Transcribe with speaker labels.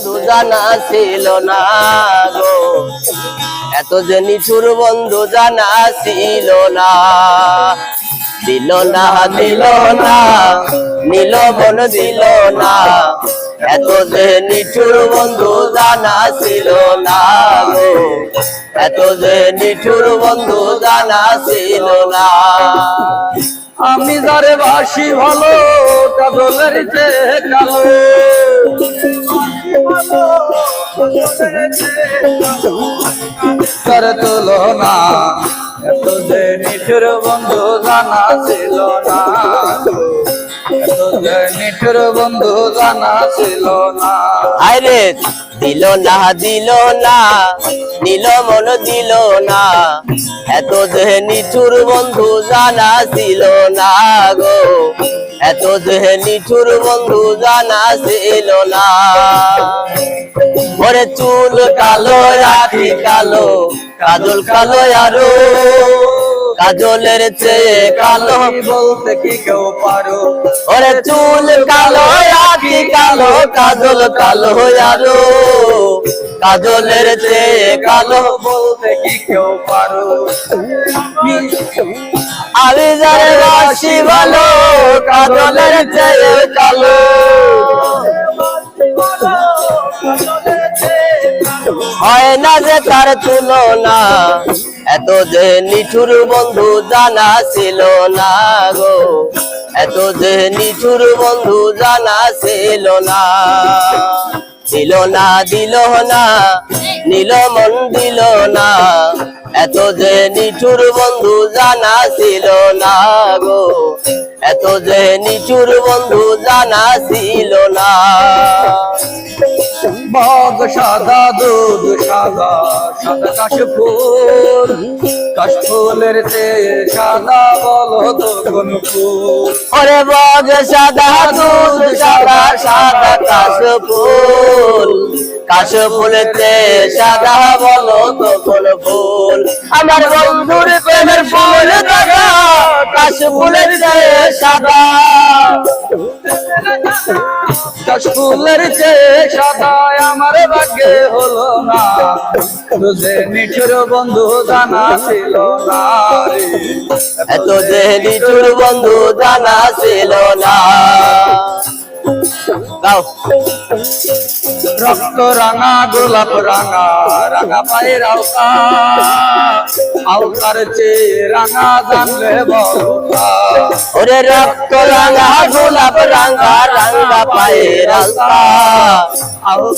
Speaker 1: বন্ধু জানা ছিল না গো, এত যে নিঠুর বন্ধু জানা ছিল না। দিল না দিল না নীল মন দিল না, এত যে নিঠুর বন্ধু জানা ছিল না গো, এত যে নিঠুর বন্ধু জানা ছিল না।
Speaker 2: আমি যারে বাসি ভালো কাজলের চেয়ে কালো, তার তুলনা এত যে নিঠুর বন্ধু জানা ছিল না, এত যে নিঠুর বন্ধু জানা ছিল না।
Speaker 1: আরে দিল না দিল না নীল মন দিল না, এত যে নিঠুর বন্ধু জানা ছিল না গো, এত যে নিঠুর বন্ধু জানা ছিল না। ওরে চুল কালো আখি কালো কাজল কালো আরো, কাজলের চেয়ে কালো
Speaker 2: বলতে কি কেউ পারো।
Speaker 1: ওরে চুল কালো আখি কালো কাজল কালো আরো, কাজলের চেয়ে কালো
Speaker 2: বলতে কি কেউ পারো।
Speaker 1: আমি যারে বাসি ভালো কাজলের চেয়ে কালো, হয় না যে তার তুলনা, এত যে নিঠুর বন্ধু জানা ছিল না গো, এত যে নিঠুর বন্ধু জানা ছিল না। দিল না দিল না নীল মন দিল না, এত যে নিঠুর বন্ধু জানা ছিল না গো, এত যে নিঠুর বন্ধু জানা ছিল না।
Speaker 2: বগ সাদা দুধ সাদা সাদা কাশফুল, কাশফুলের চেয়ে সাদা বলো তো কোন ফুল।
Speaker 1: ওরে বগ সাদা দুধ সাদা সাদা কাশফুল, কাশফুলের চেয়ে সাদা বলো তো কোন ফুল। আমার বন্ধুর প্রেমের ফুল দেখা কাশফুলের চেয়ে সাদা,
Speaker 2: কাশফুলের চেয়ে সাদা আমার ভাগ্যে হলো না, তুঝে নিঠুর বন্ধু জানা ছিল না রে।
Speaker 1: এত যে নিঠুর বন্ধু জানা ছিল না। গাও
Speaker 2: রক্ত রাঙা গোলাপ রাঙা রাঙা পায়ের আলতা, আলতার চেয়ে রাঙা জানলে বলতা।
Speaker 1: ওরে রক্ত রাঙা গোলাপ রাঙা রাঙা পায়ের আলতা,